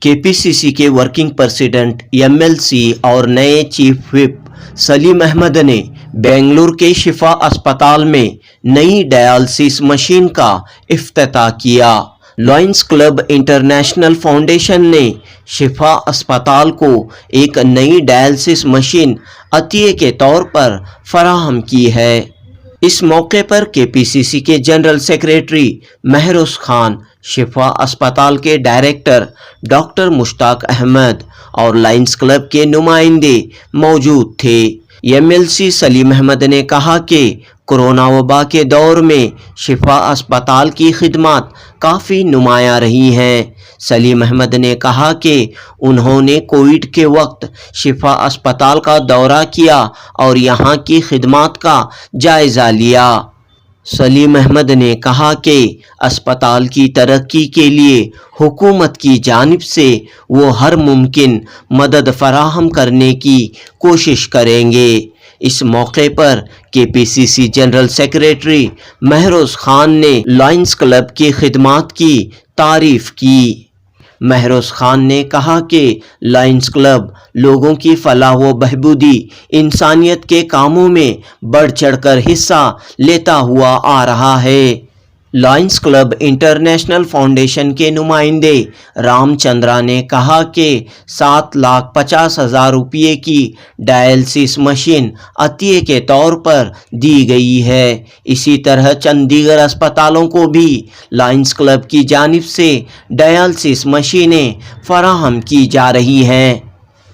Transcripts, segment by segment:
کے پی سی سی کے working president MLC اور نئے چیف وپ سلیم احمد نے بنگلورو کے شفا اسپتال میں نئی ڈیالسیس مشین کا افتتاح کیا۔ لائنس کلب انٹرنیشنل فاؤنڈیشن نے شفا اسپتال کو ایک نئی ڈیالسیس مشین عطیہ کے طور پر فراہم کی ہے۔ اس موقع پر کے پی سی سی کے جنرل سیکریٹری مہروز خان، شفا اسپتال کے ڈائریکٹر ڈاکٹر مشتاق احمد اور لائنس کلب کے نمائندے موجود تھے۔ MLC سلیم احمد نے کہا کہ کورونا وبا کے دور میں شفا اسپتال کی خدمات کافی نمایاں رہی ہیں۔ سلیم احمد نے کہا کہ انہوں نے کووڈ کے وقت شفا اسپتال کا دورہ کیا اور یہاں کی خدمات کا جائزہ لیا۔ سلیم احمد نے کہا کہ اسپتال کی ترقی کے لیے حکومت کی جانب سے وہ ہر ممکن مدد فراہم کرنے کی کوشش کریں گے۔ اس موقع پر کے پی سی سی جنرل سیکریٹری مہروز خان نے لائنس کلب کی خدمات کی تعریف کی۔ مہروز خان نے کہا کہ لائنس کلب لوگوں کی فلاح و بہبودی، انسانیت کے کاموں میں بڑھ چڑھ کر حصہ لیتا ہوا آ رہا ہے۔ لائنس کلب انٹرنیشنل فاؤنڈیشن کے نمائندے رام چندرا نے کہا کہ 7,50,000 روپے کی ڈائلسیس مشین عطیہ کے طور پر دی گئی ہے۔ اسی طرح چند دیگر اسپتالوں کو بھی لائنس کلب کی جانب سے ڈائلسیس مشینیں فراہم کی جا رہی ہیں۔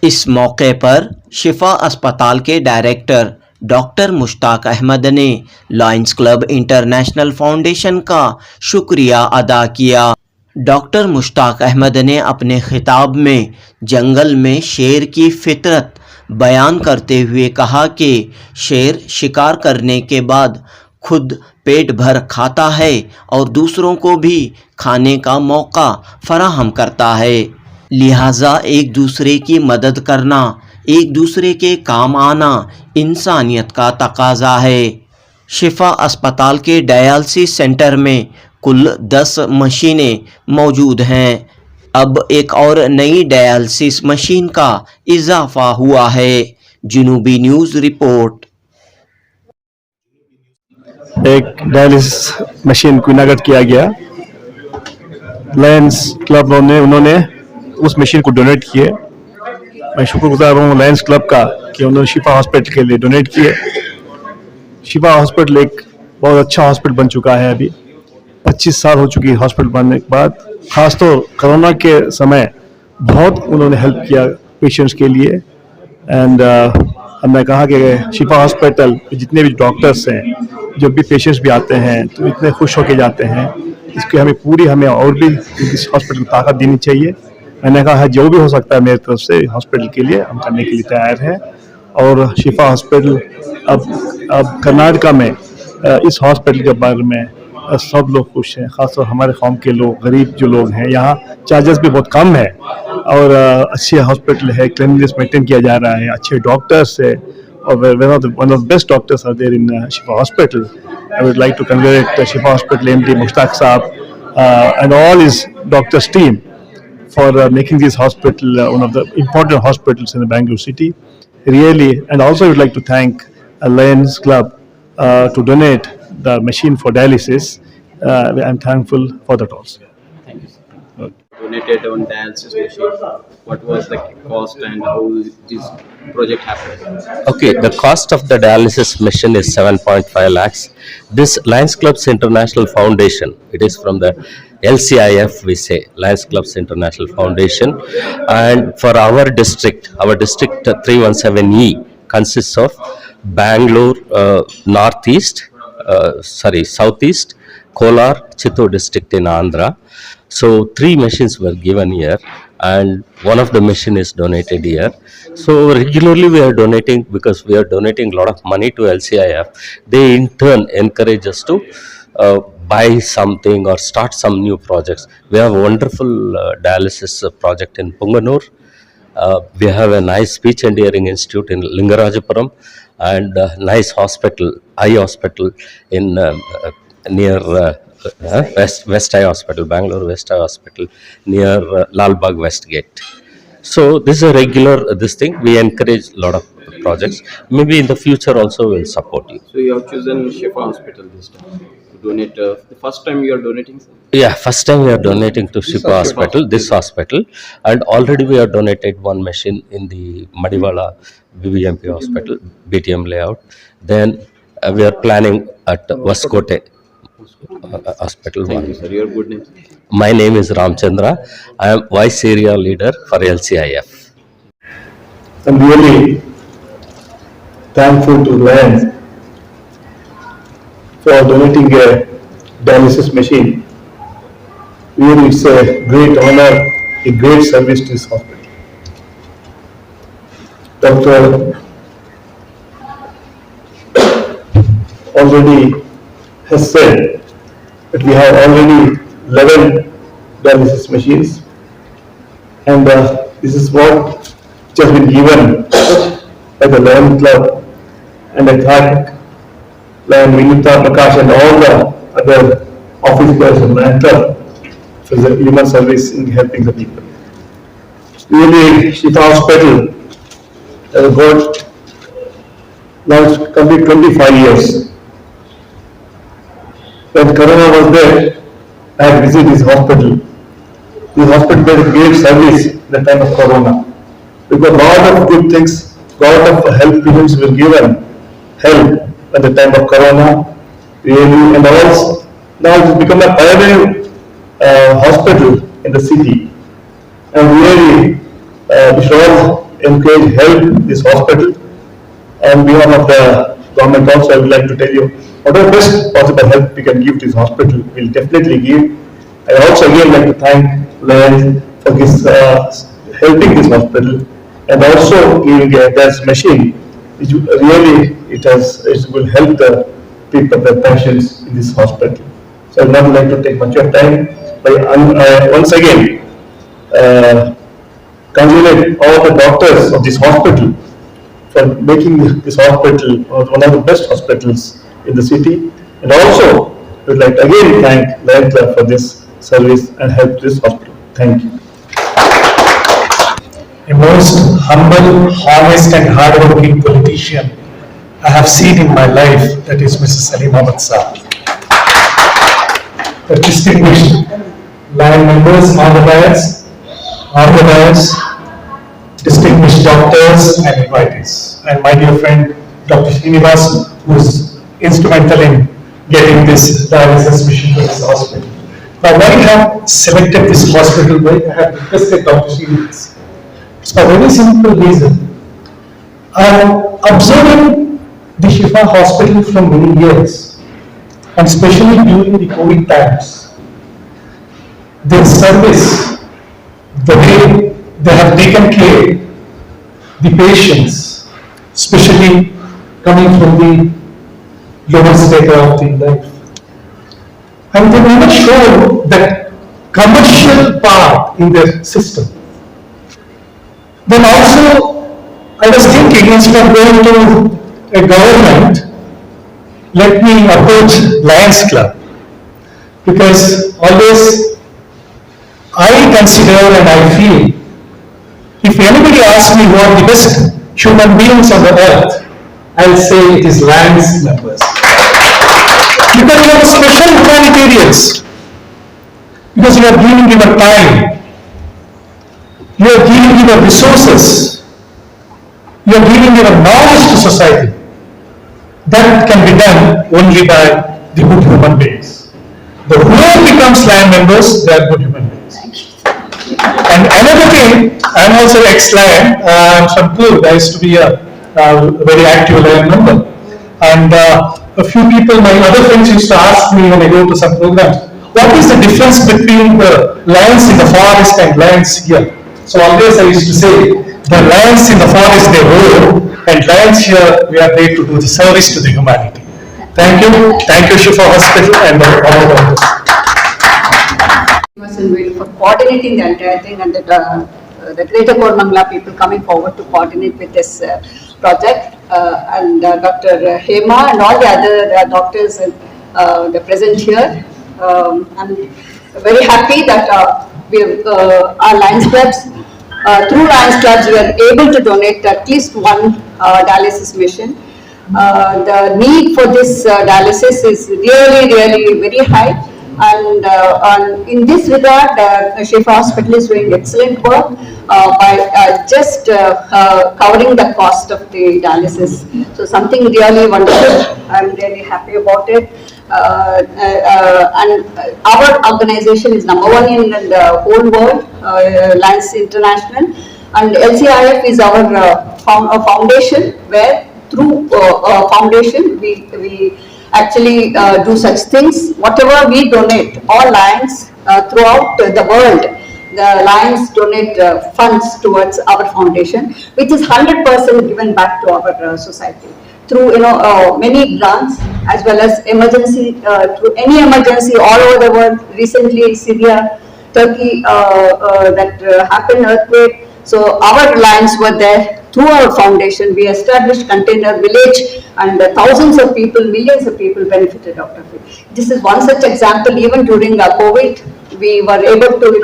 اس موقع پر شفا اسپتال کے ڈائریکٹر ڈاکٹر مشتاق احمد نے لائنس کلب انٹرنیشنل فاؤنڈیشن کا شکریہ ادا کیا۔ ڈاکٹر مشتاق احمد نے اپنے خطاب میں جنگل میں شیر کی فطرت بیان کرتے ہوئے کہا کہ شیر شکار کرنے کے بعد خود پیٹ بھر کھاتا ہے اور دوسروں کو بھی کھانے کا موقع فراہم کرتا ہے، لہٰذا ایک دوسرے کی مدد کرنا، ایک دوسرے کے کام آنا انسانیت کا تقاضا ہے۔ شفا اسپتال کے ڈیالسیس سینٹر میں کل 10 مشینیں موجود ہیں۔ اب ایک اور نئی ڈیالسیس مشین کا اضافہ ہوا ہے۔ جنوبی نیوز رپورٹ۔ ایک ڈیالسیس مشین کو اناگریٹ کیا گیا۔ لائنس کلب انہوں نے اس مشین کو ڈونیٹ کیے۔ میں شکر گزار ہوں لائنس کلب کا کہ انہوں نے شفا ہاسپٹل کے لیے ڈونیٹ کیے۔ شفا ہاسپٹل ایک بہت اچھا ہاسپٹل بن چکا ہے، ابھی 25 سال ہو چکی ہے ہاسپٹل بننے کے بعد۔ خاص طور کرونا کے سمے بہت انہوں نے ہیلپ کیا پیشنٹس کے لیے۔ اینڈ ہم نے کہا کہ شفا ہاسپٹل جتنے بھی ڈاکٹرس ہیں، جو بھی پیشنٹس بھی آتے ہیں تو اتنے خوش ہو کے جاتے ہیں۔ اس کی ہمیں اور بھی اس ہاسپٹل کو طاقت دینی چاہیے۔ میں نے کہا جو بھی ہو سکتا ہے میری طرف سے ہاسپٹل کے لیے ہم کرنے کے لیے تیار ہیں۔ اور شفا ہاسپٹل اب کرناٹکا میں اس ہاسپٹل کے بارے میں سب لوگ خوش ہیں، خاص طور ہمارے قوم کے لوگ، غریب جو لوگ ہیں۔ یہاں چارجز بھی بہت کم ہے اور اچھے ہاسپٹل ہے، کلینلنس مینٹین کیا جا رہا ہے، اچھے ڈاکٹرس ہے اور one of the best doctors are there in Shifa Hospital. I would like to congratulate Shifa Hospital MD Mushtaq Saab and all his doctors team for making this hospital one of the important hospitals in the Bangalore city. Really, and also I would like to thank Lions Club to donate the machine for dialysis. I'm thankful for that also. Thank you, sir. Donated on dialysis machine. What was the cost and how this project happened? Okay, the cost of the dialysis machine is 7.5 lakhs. This Lions Clubs International Foundation, it is from the LCIF, we say, Lions Clubs International Foundation. And for our district 317E consists of Bangalore, Southeast, Kolar, Chittoor district in Andhra. So 3 machines were given here and one of the machine is donated here. So regularly we are donating because we are donating a lot of money to LCIF. They in turn encourage us to buy something or start some new projects. We have a wonderful dialysis project in Punganur. We have a nice speech and hearing institute in Lingarajapuram and a nice hospital, eye hospital in near West Eye Hospital, Bangalore West Eye Hospital, near Lal Bagh West Gate. So this is a regular this thing. We encourage a lot of projects. Maybe in the future also we'll support you. So you have chosen Shifa Hospital this time to donate. The first time you are donating, sir? Yeah, first time we are donating to Shifa Hospital, this hospital, and already we have donated one machine in the Madiwala BBMP Hospital, BTM layout. Then we are planning at Vaskote Hospital. Thank you, sir. Your good name, sir? My name is Ramchandra. I am Vice Area Leader for LCIF. I'm really thankful to Lines for donating a dialysis machine. Really, it's a great honor, a great service to this hospital. Doctor already has said that we have already 11 dialysis machines, and this is what which has been given by the Lion Club, and I thank Lion Vinita Prakash and all the other officers of Lion Club for the human service in helping the people. Really, Shifa Hospital has got now complete 25 years. When Corona was there, I had visited this hospital. This hospital did a great service in the time of Corona. Because a lot of good things, lot of health problems were given help at the time of Corona. Really, and also now it has become a pioneer hospital in the city. And really, we should all encourage help this hospital. On behalf of the government also, I would like to tell you, whatever best possible help we can give to this hospital, we'll definitely give. I also again like to thank Lance for this, helping this hospital, and also giving a dialysis machine, which really it will help the people, the patients in this hospital. So I would not like to take much of time, but once again congratulate all the doctors of this hospital for making this hospital one of the best hospitals in the city, and also would like to again thank Lion Club for this service and help this hospital. Thank you. A most humble, honest and hard-working politician I have seen in my life, that is Mrs. Saleem Ahmed Saab. The distinguished line members on the dais, distinguished doctors and invitees, and my dear friend Dr. Srinivas, who is instrumental in getting this dialysis machine to this hospital. Now, why I have selected this hospital, why I have requested Dr. Srinivas? It's for a very simple reason. I am observing the Shifa Hospital from many years, and especially during the COVID times. Their service, the way they have taken care the patients, especially coming from the lower strata of the life. And they never show that commercial part in their system. Then also, I was thinking, instead of going to a government, let me approach Lions Club. Because always I consider and I feel, if anybody asks me who are the best human beings on the earth, I'll say it is Lions members. Because you are special humanitarians. Because you are giving your time. You are giving your resources. You are giving your knowledge to society. That can be done only by the good human beings. The whoever becomes Lion members, they are good human beings. And another thing, I am also ex-Lion. I am from Pune. I used to be a very active Lion member. And a few people, my other friends used to ask me when I go to some programs, what is the difference between the lions in the forest and lions here? So always I used to say, the lions in the forest they roar, and lions here we are there to do the service to the humanity. Thank you Shifa Hospital and all of us. For coordinating the entire thing, and the Greater Koramangala people coming forward to coordinate with this project, and Dr. Hema and all the other doctors the present here. I'm very happy that our Lions clubs, through Lions clubs, we are able to donate at least one dialysis machine. The need for this dialysis is really very high, and in this regard, Shifa Hospital is doing excellent work by just covering the cost of the dialysis. So something really wonderful. I'm really happy about it. And our organization is number one in the whole world, Lines International, and LCIF is our foundation, where through foundation we actually do such things. Whatever we donate, all Lions throughout the world, the Lions donate funds towards our foundation, which is 100% given back to our society through many grants, as well as emergency, through any emergency all over the world. Recently Syria, Turkey, that happened earthquake, so our Lions were there. Through our foundation, we established container village, and thousands of people, millions of people benefited out of it. This is one such example. Even during COVID, we were able to, we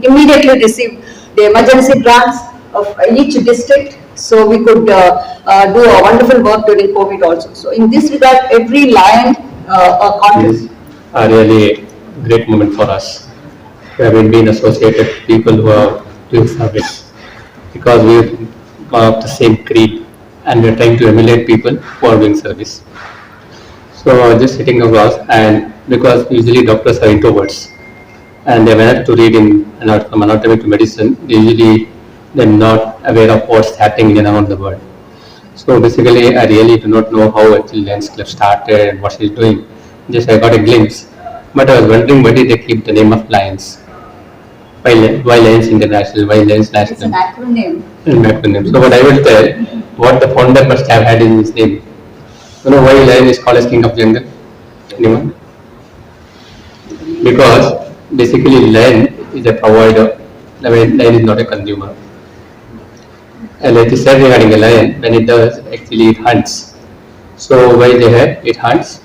immediately receive the emergency grants of each district, so we could do a wonderful work during COVID also. So in this regard, every Lion contributes. A really great moment for us. We have been associated with people who are doing service, because we are of the same creed, and we are trying to emulate people who are doing service. So just sitting across, and because usually doctors are introverts, and they manage to read from anatomy to medicine, they're not aware of what's happening in and around the world. So basically, I really do not know how actually Lions Club started and what she's doing. Just I got a glimpse, but I was wondering, why did they keep the name of Lions? Why Lions International? Why Lions National? It's an acronym. An acronym. So what I will tell, what the founder must have had in his name. You know why Lion is called as King of Jungle? Anyone? Because basically Lion is a provider. Lion is not a consumer. And like you said regarding a lion, when it does, actually it hunts. So why they have, it hunts,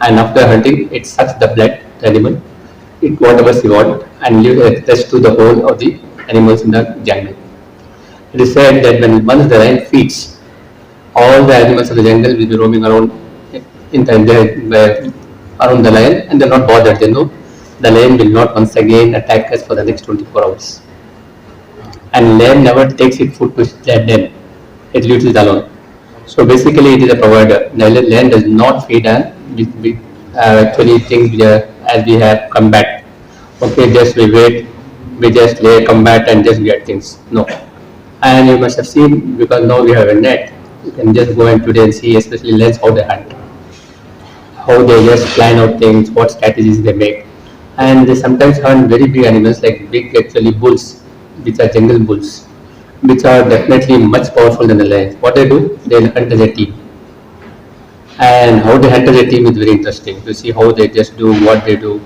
and after hunting, it sucks the blood, the animal, it whatever she wants, and leaves access to the whole of the animals in the jungle. It is said that once the lion feeds, all the animals of the jungle will be roaming around around the lion, and they are not bothered. They know the lion will not once again attack us for the next 24 hours. And lion never takes its food to its den, it leaves it alone. So basically it is a provider. Lion does not feed and actually things as we have combat. Okay, just we wait, we just combat and just get things. No. And you must have seen, because now we have a net, you can just go in today and see, especially lions, how they hunt. How they just plan out things, what strategies they make. And they sometimes hunt very big animals, like big actually bulls, which are jungle bulls, which are definitely much powerful than the lions. What they do, they hunt as a team. And how they hunt as a team is very interesting to see how they just do what they do.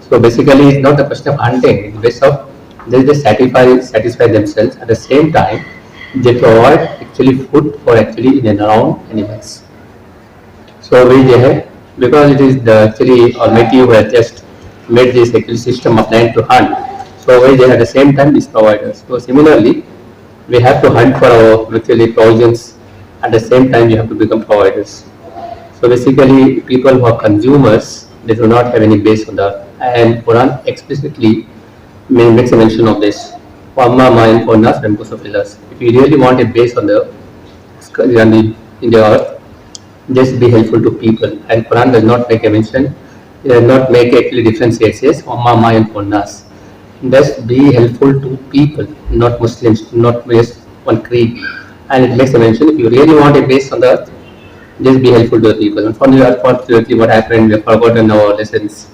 So basically, it's not a question of hunting, it's based of they just satisfy themselves. At the same time, they provide actually food for actually in and around animals. So they have, because it is the actually Almighty who has just made this actually system of land to hunt. So they at the same time these providers. So similarly, we have to hunt for our actually provisions. At the same time, we have to become providers. So basically, people who are consumers, they do not have any base on that. And Quran explicitly makes a mention of this. If you really want a base on the in the earth, just be helpful to people. And Quran does not make a mention. It does not make actually differentiate. It says just be helpful to people, not Muslims, not just one creed. And it makes a mention, if you really want a base on the earth, just be helpful to the people. Unfortunately, what happened, we have forgotten our lessons.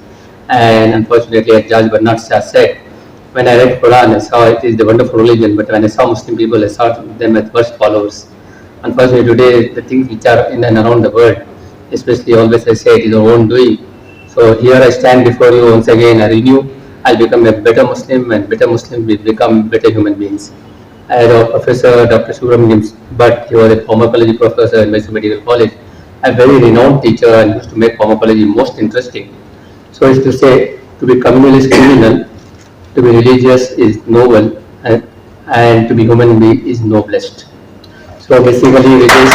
And unfortunately, as Judge Bernard Shah said, when I read Quran, I saw it is the wonderful religion, but when I saw Muslim people, I saw them as worst followers. Unfortunately, today, the things which are in and around the world, especially always I say it is our own doing. So here I stand before you once again, I renew, I'll become a better Muslim, and better Muslims will become better human beings. I had a professor, Dr. Subramaniam, but he was a pharmacology professor in Mysore Medical College. a very renowned teacher and used to make pharmacology most interesting. So is to say, to be communal is criminal, to be religious is noble, and to be human being is noblest. So basically, with this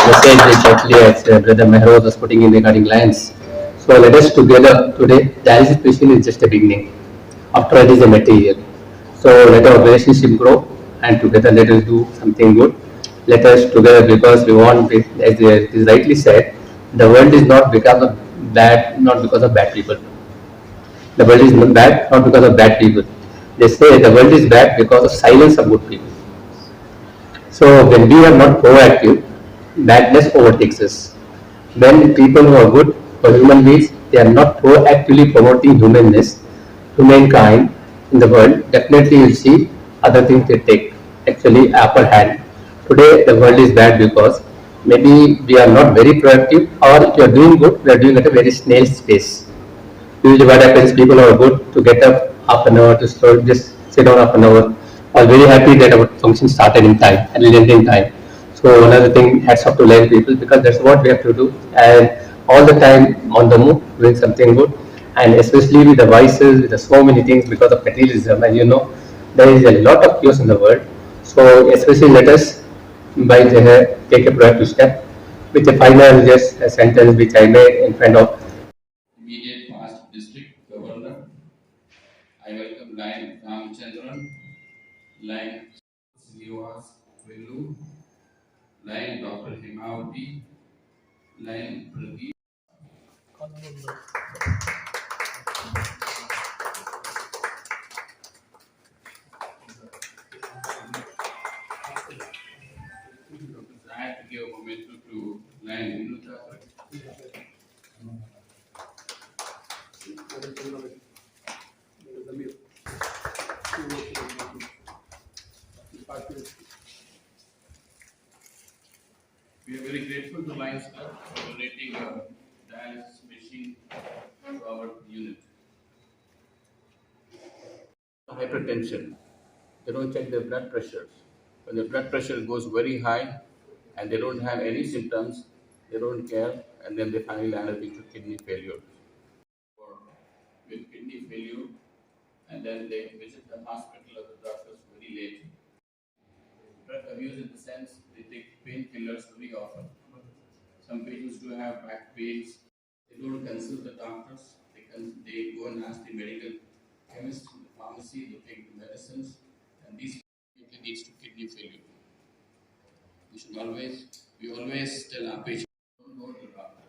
message which actually as Brother Mehrod was putting in regarding Lions. So let us together today, dialysis machine is just a beginning. After it is a material. So let our relationship grow and together let us do something good. Let us together because we want, as it is rightly said, the world is not because of bad, not because of bad people. The world is not bad, not because of bad people. They say the world is bad because of silence of good people. So when we are not proactive, badness overtakes us. When people who are good for human beings, they are not proactively promoting humanness to mankind in the world, definitely you will see other things they take actually upper hand. Today the world is bad because maybe we are not very proactive, or if you are doing good, we are doing at a very snail pace. Usually what happens, people are good to get up half an hour to start, just sit down half an hour. I was very happy that our function started in time and ended in time. So another thing, hats off to line people because that's what we have to do, and all the time on the move, doing something good, and especially with the vices, with the so many things because of materialism, and you know there is a lot of chaos in the world. So especially let us by the take a proactive step. With the final just a sentence which I made in front of immediate past district governor. I welcome Line Ramchandran, Line Srinivas Velu, Line Dr. Himavati, Line Pradeep. I have to give a moment to Line Vinuta. We are very grateful to Lions Club for donating a dialysis machine to our unit. Hypertension. They don't check their blood pressures. When the blood pressure goes very high and they don't have any symptoms, they don't care, and then they finally land up into kidney failure. Or with kidney failure, and then they visit the hospital or the doctors very late. Drug abuse in the sense they take painkillers very often. Some patients do have back pains. They don't consult the doctors. They go and ask the medical chemist in the pharmacy. They take the medicines, and these leads to kidney failure. We always tell our patients don't go to the doctor.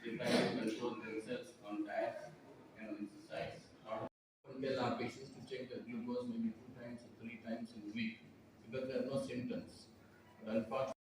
They try to control themselves on diet and on exercise. We tell our patients to check their glucose maybe 2 times or 3 times in a week because there are no symptoms. But unfortunately,